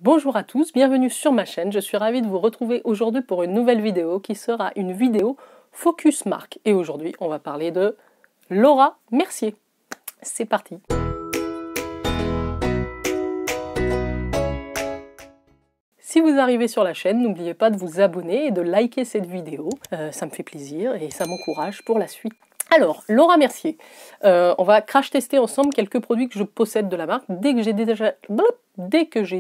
Bonjour à tous, bienvenue sur ma chaîne, je suis ravie de vous retrouver aujourd'hui pour une nouvelle vidéo qui sera une vidéo focus marque. Et aujourd'hui on va parler de Laura Mercier. C'est parti. Si vous arrivez sur la chaîne, n'oubliez pas de vous abonner et de liker cette vidéo, ça me fait plaisir et ça m'encourage pour la suite. Alors, Laura Mercier, on va crash tester ensemble quelques produits que je possède de la marque dès que j'ai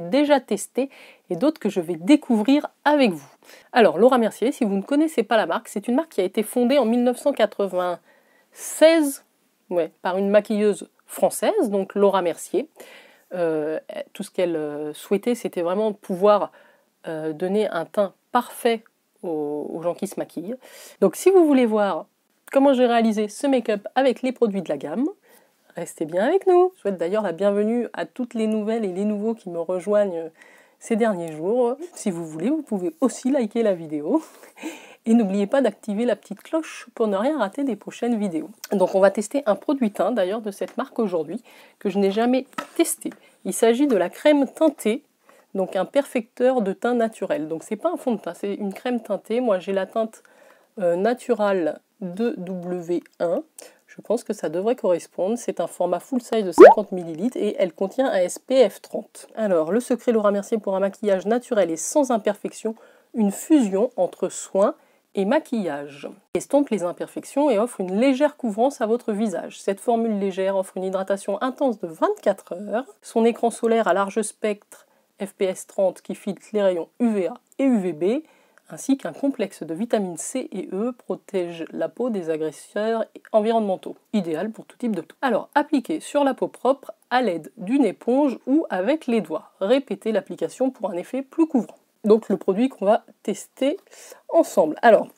déjà testé et d'autres que je vais découvrir avec vous. Alors, Laura Mercier, si vous ne connaissez pas la marque, c'est une marque qui a été fondée en 1996 par une maquilleuse française, donc Laura Mercier. Tout ce qu'elle souhaitait, c'était vraiment pouvoir donner un teint parfait aux gens qui se maquillent. Donc si vous voulez voir comment j'ai réalisé ce make-up avec les produits de la gamme, restez bien avec nous. Je souhaite d'ailleurs la bienvenue à toutes les nouvelles et les nouveaux qui me rejoignent ces derniers jours. Si vous voulez, vous pouvez aussi liker la vidéo. Et n'oubliez pas d'activer la petite cloche pour ne rien rater des prochaines vidéos. Donc on va tester un produit teint d'ailleurs de cette marque aujourd'hui, que je n'ai jamais testé. Il s'agit de la crème teintée, donc un perfecteur de teint naturel. Donc c'est pas un fond de teint, c'est une crème teintée. Moi j'ai la teinte Natural 2W1. Je pense que ça devrait correspondre. C'est un format full size de 50 ml et elle contient un SPF 30. Alors le secret Laura Mercier pour un maquillage naturel et sans imperfection, une fusion entre soin et maquillage. Estompe les imperfections et offre une légère couvrance à votre visage. Cette formule légère offre une hydratation intense de 24 heures. Son écran solaire à large spectre FPS 30 qui filtre les rayons UVA et UVB, ainsi qu'un complexe de vitamines C et E protège la peau des agresseurs environnementaux. Idéal pour tout type de peau. Alors, appliquez sur la peau propre à l'aide d'une éponge ou avec les doigts. Répétez l'application pour un effet plus couvrant. Donc le produit qu'on va tester ensemble. Alors,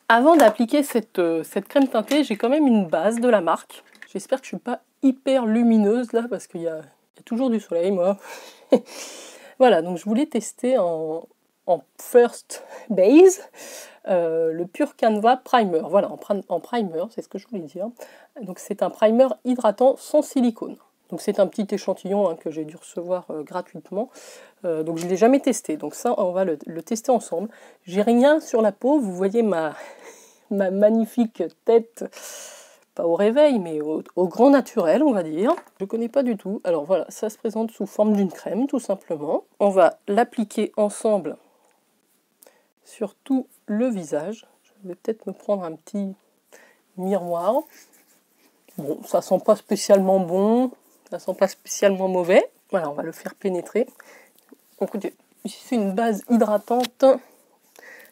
avant d'appliquer cette crème teintée, j'ai quand même une base de la marque. J'espère que je ne suis pas hyper lumineuse là, parce qu'il y a toujours du soleil, moi. Voilà, donc je voulais tester en First Base le Pure Canva Primer. Voilà, en primer, c'est ce que je voulais dire. Donc c'est un primer hydratant sans silicone. Donc c'est un petit échantillon que j'ai dû recevoir gratuitement. Donc je ne l'ai jamais testé. Donc ça, on va le tester ensemble. J'ai rien sur la peau. Vous voyez ma magnifique tête, pas au réveil, mais au grand naturel, on va dire. Je ne connais pas du tout. Alors voilà, ça se présente sous forme d'une crème, tout simplement. On va l'appliquer ensemble sur tout le visage. Je vais peut-être me prendre un petit miroir. Bon, ça sent pas spécialement bon. Ça sent pas spécialement mauvais. Voilà, on va le faire pénétrer. Écoutez, si c'est une base hydratante,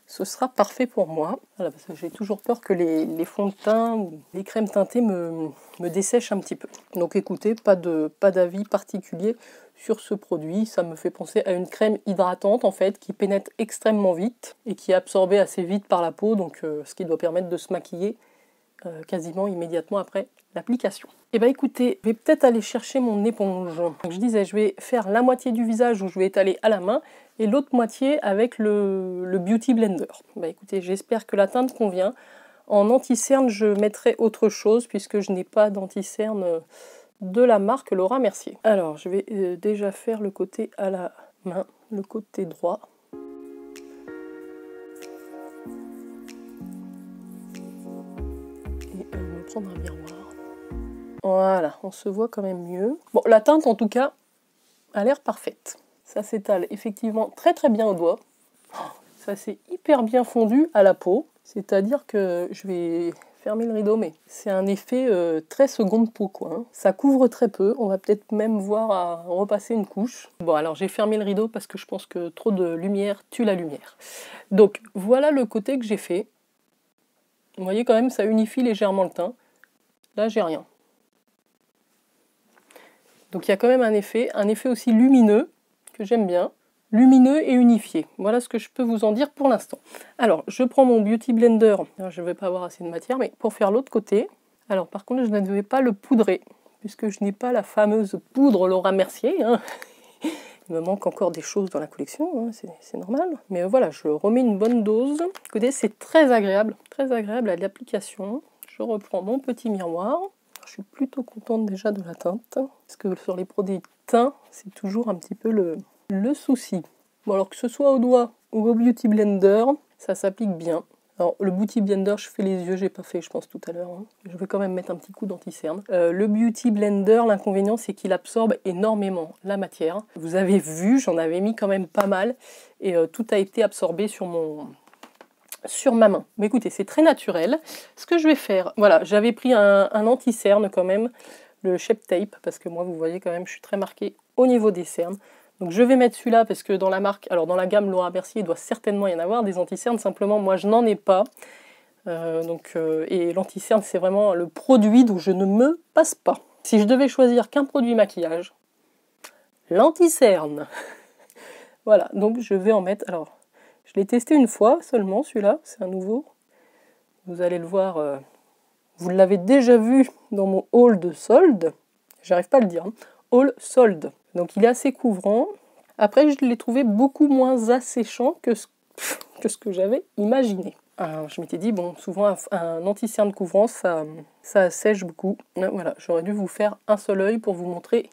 ce sera parfait pour moi. Voilà, parce que j'ai toujours peur que les fonds de teint ou les crèmes teintées me dessèchent un petit peu. Donc écoutez, pas d'avis particulier sur ce produit. Ça me fait penser à une crème hydratante en fait, qui pénètre extrêmement vite et qui est absorbée assez vite par la peau, donc ce qui doit permettre de se maquiller quasiment immédiatement après l'application. Et bien écoutez, je vais peut-être aller chercher mon éponge. Donc je disais, je vais faire la moitié du visage où je vais étaler à la main et l'autre moitié avec le Beauty Blender. Ben écoutez, j'espère que la teinte convient. En anti-cerne, je mettrai autre chose puisque je n'ai pas d'anti-cerne de la marque Laura Mercier. Alors, je vais déjà faire le côté à la main, le côté droit. Prendre un miroir. Voilà, on se voit quand même mieux. Bon, la teinte en tout cas a l'air parfaite. Ça s'étale effectivement très très bien au doigt. Ça s'est hyper bien fondu à la peau. C'est-à-dire que je vais fermer le rideau, mais c'est un effet très seconde peau quoi. Hein. Ça couvre très peu. On va peut-être même voir à repasser une couche. Bon, alors j'ai fermé le rideau parce que je pense que trop de lumière tue la lumière. Donc voilà le côté que j'ai fait. Vous voyez quand même, ça unifie légèrement le teint. Là, j'ai rien. Donc il y a quand même un effet aussi lumineux, que j'aime bien. Lumineux et unifié. Voilà ce que je peux vous en dire pour l'instant. Alors, je prends mon Beauty Blender. Alors, je ne vais pas avoir assez de matière, mais pour faire l'autre côté. Alors, par contre, je ne vais pas le poudrer, puisque je n'ai pas la fameuse poudre Laura Mercier. Hein. Il me manque encore des choses dans la collection, hein, c'est normal. Mais voilà, je remets une bonne dose. Écoutez, c'est très agréable à l'application. Je reprends mon petit miroir. Je suis plutôt contente déjà de la teinte, parce que sur les produits teints, c'est toujours un petit peu Le souci, bon alors que ce soit au doigt ou au Beauty Blender, ça s'applique bien. Alors le Beauty Blender, je fais les yeux, j'ai pas fait je pense tout à l'heure. Hein. Je vais quand même mettre un petit coup d'anti-cerne. Le Beauty Blender, l'inconvénient c'est qu'il absorbe énormément la matière. Vous avez vu, j'en avais mis quand même pas mal et tout a été absorbé sur ma main. Mais écoutez, c'est très naturel. Ce que je vais faire, voilà, j'avais pris un anti-cerne quand même, le Shape Tape, parce que moi vous voyez quand même, je suis très marquée au niveau des cernes. Donc je vais mettre celui-là parce que dans la marque, alors dans la gamme Laura Mercier, il doit certainement y en avoir des anti-cernes, simplement moi je n'en ai pas. Et l'anti-cerne c'est vraiment le produit dont je ne me passe pas. Si je devais choisir qu'un produit maquillage, l'anti-cerne. Voilà, donc je vais en mettre, alors je l'ai testé une fois seulement celui-là, c'est un nouveau. Vous allez le voir, vous l'avez déjà vu dans mon haul de solde, j'arrive pas à le dire, hein. Haul solde. Donc il est assez couvrant. Après, je l'ai trouvé beaucoup moins asséchant que ce que j'avais imaginé. Alors, je m'étais dit, bon, souvent un anti-cerne couvrant, ça assèche beaucoup. Voilà, j'aurais dû vous faire un seul œil pour vous montrer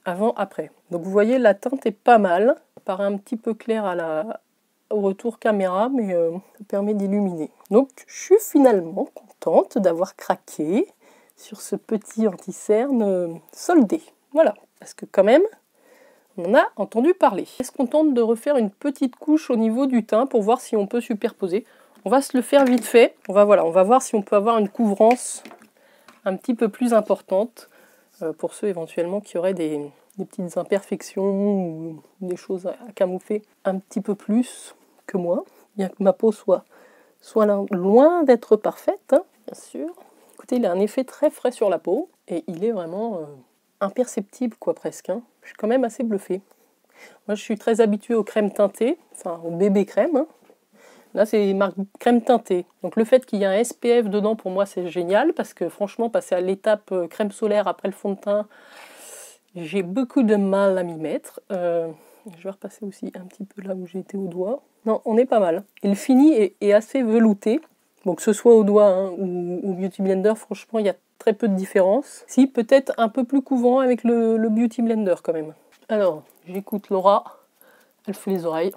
avant-après. Donc vous voyez, la teinte est pas mal. Ça paraît un petit peu clair au retour caméra, mais ça permet d'illuminer. Donc je suis finalement contente d'avoir craqué sur ce petit anti-cerne soldé. Voilà, parce que quand même, on en a entendu parler. Est-ce qu'on tente de refaire une petite couche au niveau du teint pour voir si on peut superposer? On va se le faire vite fait. On va voir si on peut avoir une couvrance un petit peu plus importante pour ceux éventuellement qui auraient des petites imperfections ou des choses à camoufler un petit peu plus que moi. Bien que ma peau soit loin d'être parfaite, hein, bien sûr. Écoutez, il a un effet très frais sur la peau et il est vraiment imperceptible, quoi, presque. Hein. Je suis quand même assez bluffée. Moi, je suis très habituée aux crèmes teintées, enfin aux bébés crèmes. Hein. Là, c'est marque crème teintée. Donc le fait qu'il y ait un SPF dedans, pour moi, c'est génial, parce que franchement, passer à l'étape crème solaire après le fond de teint, j'ai beaucoup de mal à m'y mettre. Je vais repasser aussi un petit peu là où j'ai été au doigt. Non, on est pas mal. Et le fini est assez velouté. Bon, que ce soit au doigt hein, ou au Beauty Blender, franchement, il y a très peu de différence. Si, peut-être un peu plus couvrant avec le Beauty Blender quand même. Alors, j'écoute Laura. Elle fait les oreilles.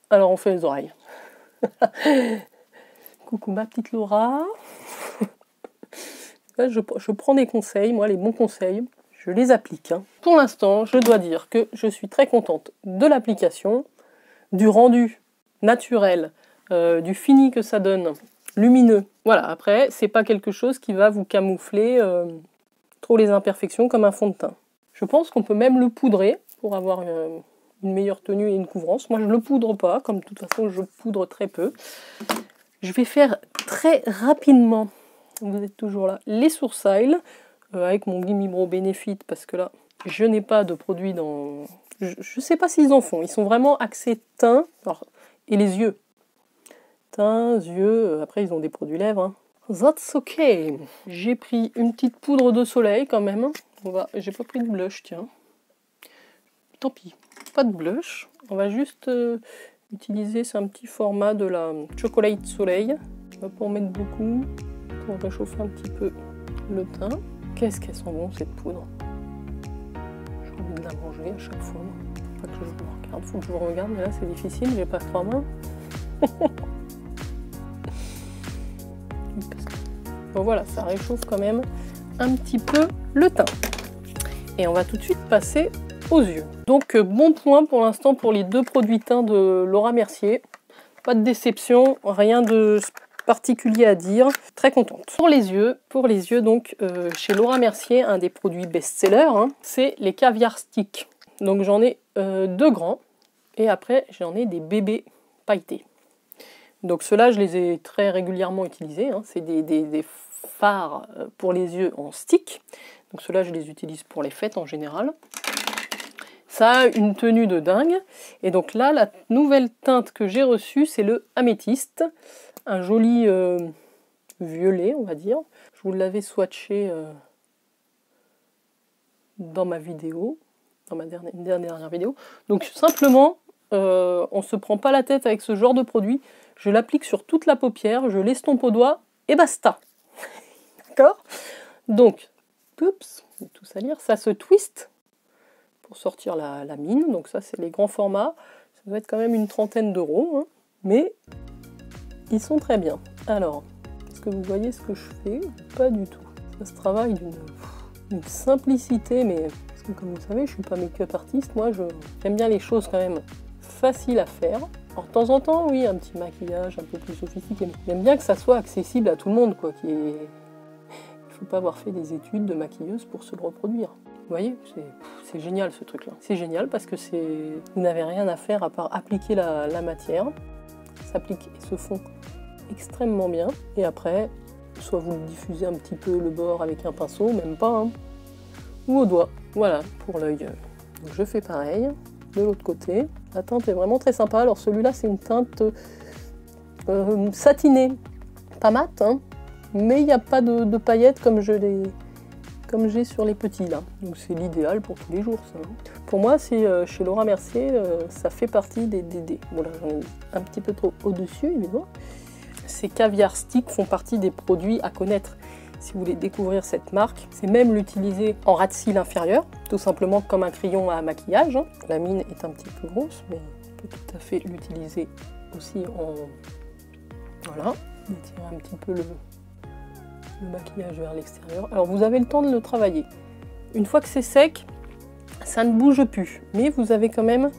Alors, on fait les oreilles. Coucou ma petite Laura. Là, je prends des conseils, moi, les bons conseils. Je les applique. Hein. Pour l'instant, je dois dire que je suis très contente de l'application, du rendu naturel, du fini que ça donne, lumineux. Voilà, après, c'est pas quelque chose qui va vous camoufler trop les imperfections comme un fond de teint. Je pense qu'on peut même le poudrer pour avoir une meilleure tenue et une couvrance. Moi, je le poudre pas, comme de toute façon, je poudre très peu. Je vais faire très rapidement, vous êtes toujours là, les sourcils. Avec mon Gimme Brow Benefit, parce que là, je n'ai pas de produit dans... Je ne sais pas s'ils en font. Ils sont vraiment axés teint et les yeux. Teint, yeux, après ils ont des produits lèvres. Hein. That's ok. J'ai pris une petite poudre de soleil quand même. J'ai pas pris de blush, tiens. Tant pis, pas de blush. On va juste utiliser, c'est un petit format de la Chocolate Soleil. On va pas en mettre beaucoup pour réchauffer un petit peu le teint. Qu'est-ce qu'elles sont bonnes cette poudre. J'ai envie de la manger à chaque fois. Faut pas que je vous regarde. Faut que je vous regarde, mais là c'est difficile, j'ai pas 3 mains. Bon voilà, ça réchauffe quand même un petit peu le teint. Et on va tout de suite passer aux yeux. Donc bon point pour l'instant pour les deux produits teints de Laura Mercier. Pas de déception, rien de particulier à dire, très contente. Pour les yeux donc chez Laura Mercier, un des produits best-seller, hein, c'est les caviar sticks. Donc j'en ai 2 grands et après j'en ai des bébés pailletés. Donc ceux-là je les ai très régulièrement utilisés, hein. C'est des fards pour les yeux en stick. Donc ceux-là je les utilise pour les fêtes en général. Ça a une tenue de dingue. Et donc là, la nouvelle teinte que j'ai reçue, c'est le améthyste. Un joli violet, on va dire. Je vous l'avais swatché dans ma vidéo, dans ma dernière vidéo. Donc simplement, on ne se prend pas la tête avec ce genre de produit. Je l'applique sur toute la paupière, je l'estompe au doigt et basta. D'accord? Donc, oups, je vais tout salir, ça se twist. pour sortir la mine. Donc ça, c'est les grands formats. Ça doit être quand même une trentaine d'euros, hein. Mais ils sont très bien. Alors, est-ce que vous voyez ce que je fais? Pas du tout. Ça se travaille d'une simplicité, mais parce que comme vous savez, je suis pas make-up artiste. Moi, j'aime bien les choses quand même faciles à faire. Alors, de temps en temps, oui, un petit maquillage un peu plus sophistiqué. Mais j'aime bien que ça soit accessible à tout le monde, quoi. Il ne faut pas avoir fait des études de maquilleuse pour se le reproduire. Vous voyez, c'est génial ce truc-là. C'est génial parce que vous n'avez rien à faire à part appliquer la matière. Ça s'applique et se fond extrêmement bien. Et après, soit vous le diffusez un petit peu le bord avec un pinceau, même pas, hein, ou au doigt. Voilà, pour l'œil. Donc je fais pareil. De l'autre côté, la teinte est vraiment très sympa. Alors celui-là, c'est une teinte satinée, pas mat, hein, mais il n'y a pas de paillettes comme j'ai sur les petits là. Donc c'est l'idéal pour tous les jours, ça. Pour moi, c'est chez Laura Mercier, ça fait partie des DD. Bon là, j'en ai un petit peu trop au-dessus, évidemment. Ces caviar sticks font partie des produits à connaître. Si vous voulez découvrir cette marque, c'est même l'utiliser en ras de cils inférieur, tout simplement comme un crayon à maquillage. La mine est un petit peu grosse, mais on peut tout à fait l'utiliser aussi en... Voilà, étirer un petit peu le maquillage vers l'extérieur. Alors vous avez le temps de le travailler. Une fois que c'est sec, ça ne bouge plus, mais vous avez quand même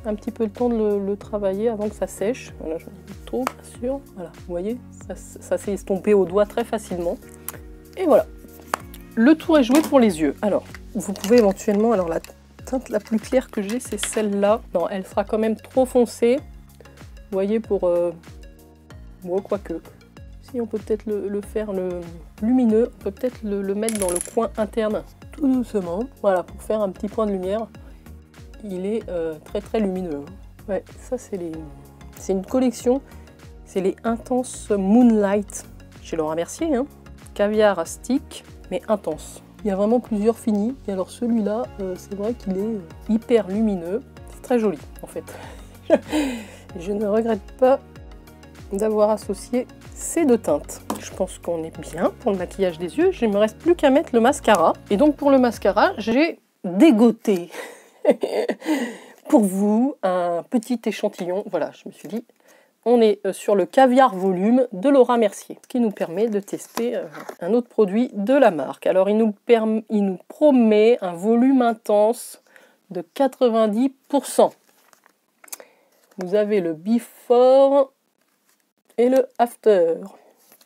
un petit peu le temps de le travailler avant que ça sèche. Voilà, j'en ai mis trop, bien sûr. Voilà, vous voyez, ça s'est estompé au doigt très facilement. Et voilà, le tour est joué pour les yeux. Alors, vous pouvez éventuellement, alors la teinte la plus claire que j'ai, c'est celle-là. Non, elle sera quand même trop foncée. Vous voyez, pour... bon, quoique. Si on peut peut-être le faire lumineux, on peut peut-être le mettre dans le coin interne, tout doucement. Voilà, pour faire un petit point de lumière. Il est très très lumineux. Ouais, ça c'est une collection, c'est les Intense Moonlight chez Laura Mercier, hein. Caviar stick, mais intense. Il y a vraiment plusieurs finis, et alors celui-là, c'est vrai qu'il est hyper lumineux. C'est très joli en fait. Je ne regrette pas d'avoir associé ces deux teintes. Je pense qu'on est bien pour le maquillage des yeux. Il ne me reste plus qu'à mettre le mascara. Et donc pour le mascara, j'ai dégoté pour vous un petit échantillon. Voilà, je me suis dit, on est sur le Caviar Volume de Laura Mercier, ce qui nous permet de tester un autre produit de la marque. Alors il nous promet un volume intense de 90%. Vous avez le before et le after,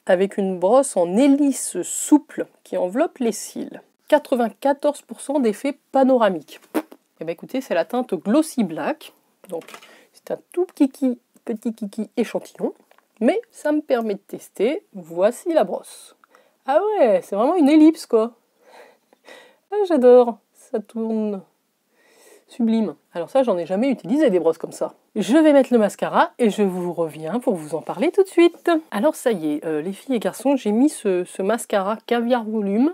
avec une brosse en hélice souple qui enveloppe les cils. 94% d'effet panoramique. Et bien écoutez, c'est la teinte Glossy Black, donc c'est un tout petit kiki échantillon, mais ça me permet de tester. Voici la brosse. Ah ouais, c'est vraiment une ellipse quoi. Ah, j'adore, ça tourne. Sublime. Alors ça, j'en ai jamais utilisé des brosses comme ça. Je vais mettre le mascara et je vous reviens pour vous en parler tout de suite. Alors ça y est, les filles et garçons, j'ai mis ce mascara Caviar Volume,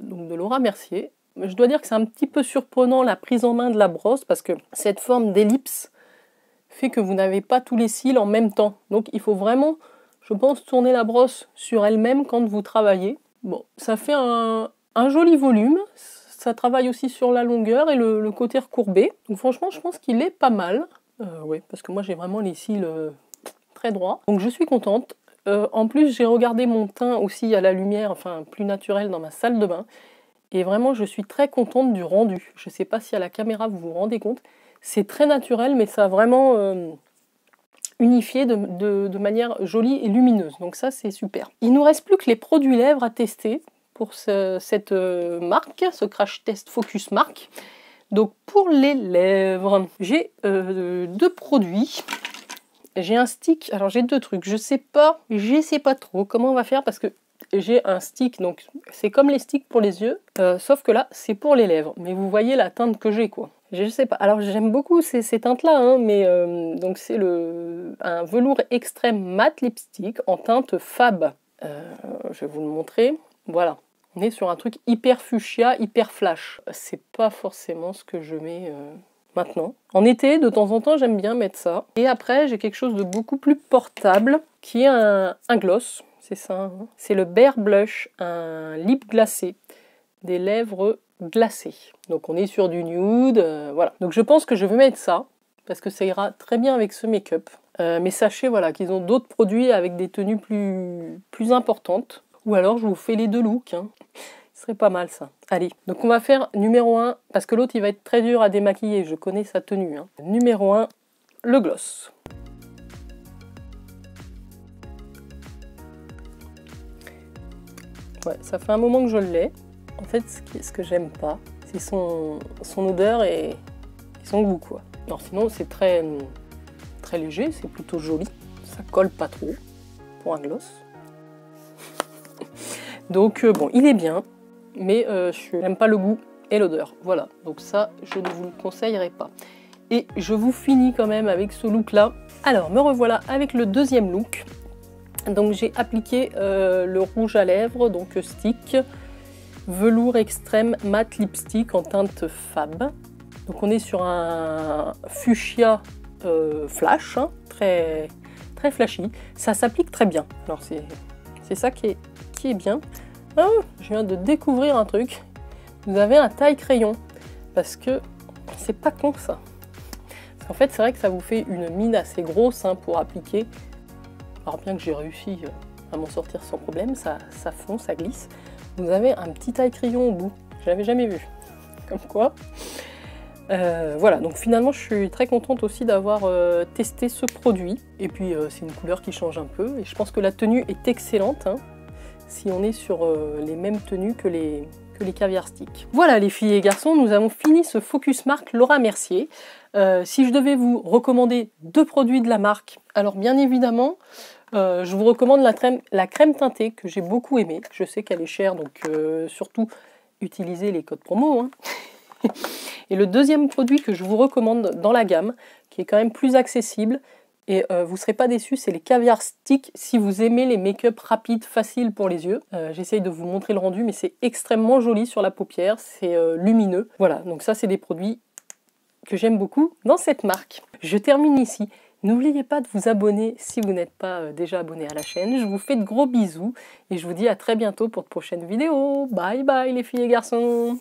donc de Laura Mercier. Je dois dire que c'est un petit peu surprenant la prise en main de la brosse parce que cette forme d'ellipse fait que vous n'avez pas tous les cils en même temps. Donc il faut vraiment, je pense, tourner la brosse sur elle-même quand vous travaillez. Bon, ça fait un joli volume. Ça travaille aussi sur la longueur et le côté recourbé. Donc franchement, je pense qu'il est pas mal. Oui, parce que moi j'ai vraiment les cils très droits. Donc je suis contente. En plus, j'ai regardé mon teint aussi à la lumière, enfin plus naturel dans ma salle de bain. Et vraiment, je suis très contente du rendu. Je ne sais pas si à la caméra vous vous rendez compte. C'est très naturel, mais ça a vraiment unifié de manière jolie et lumineuse. Donc ça, c'est super. Il ne nous reste plus que les produits lèvres à tester pour cette marque, ce Crash Test Focus Marque. Donc pour les lèvres, j'ai deux produits. J'ai un stick, alors j'ai deux trucs, je sais pas trop comment on va faire parce que j'ai un stick, donc c'est comme les sticks pour les yeux, sauf que là c'est pour les lèvres. Mais vous voyez la teinte que j'ai quoi. Je sais pas, alors j'aime beaucoup ces teintes là, hein, mais donc c'est un velours extrême mat lipstick en teinte Fab. Je vais vous le montrer, voilà. On est sur un truc hyper fuchsia, hyper flash. C'est pas forcément ce que je mets maintenant. En été, de temps en temps, j'aime bien mettre ça. Et après, j'ai quelque chose de beaucoup plus portable, qui est un gloss. C'est ça, hein. C'est le Bare Blush, un lip glacé. Des lèvres glacé. Donc on est sur du nude, voilà. Donc je pense que je vais mettre ça, parce que ça ira très bien avec ce make-up. Mais sachez voilà, qu'ils ont d'autres produits avec des tenues plus importantes. Ou alors je vous fais les deux looks, hein. Ce serait pas mal ça. Allez, donc on va faire numéro 1, parce que l'autre il va être très dur à démaquiller, je connais sa tenue. Hein. Numéro 1, le gloss. Ouais, ça fait un moment que je l'ai. En fait, ce que j'aime pas, c'est son odeur et son goût, quoi. Alors sinon, c'est très léger, c'est plutôt joli. Ça colle pas trop pour un gloss. Donc bon, il est bien, mais je n'aime pas le goût et l'odeur. Voilà, donc ça, je ne vous le conseillerais pas. Et je vous finis quand même avec ce look-là. Alors, me revoilà avec le deuxième look. Donc j'ai appliqué le rouge à lèvres, donc stick, velours extrême mat lipstick en teinte Fab. Donc on est sur un fuchsia flash, hein, très flashy. Ça s'applique très bien. Alors c'est ça qui est bien. Ah, je viens de découvrir un truc. Vous avez un taille crayon, parce que c'est pas con ça. Parce qu'en fait c'est vrai que ça vous fait une mine assez grosse, hein, pour appliquer. Alors bien que j'ai réussi à m'en sortir sans problème, ça fond, ça glisse. Vous avez un petit taille crayon au bout, je l'avais jamais vu. Comme quoi. Voilà, donc finalement je suis très contente aussi d'avoir testé ce produit. Et puis c'est une couleur qui change un peu. Et je pense que la tenue est excellente, hein, si on est sur les mêmes tenues que les caviar sticks. Voilà les filles et garçons, nous avons fini ce Focus marque Laura Mercier. Si je devais vous recommander 2 produits de la marque, alors bien évidemment, je vous recommande la crème teintée que j'ai beaucoup aimée. Je sais qu'elle est chère, donc surtout utilisez les codes promo. Hein. Et le deuxième produit que je vous recommande dans la gamme, qui est quand même plus accessible, et vous ne serez pas déçus, c'est les caviar sticks si vous aimez les make-up rapides, faciles pour les yeux. J'essaye de vous montrer le rendu, mais c'est extrêmement joli sur la paupière, c'est lumineux. Voilà, donc ça c'est des produits que j'aime beaucoup dans cette marque. Je termine ici. N'oubliez pas de vous abonner si vous n'êtes pas déjà abonné à la chaîne. Je vous fais de gros bisous et je vous dis à très bientôt pour de prochaines vidéos. Bye bye les filles et garçons.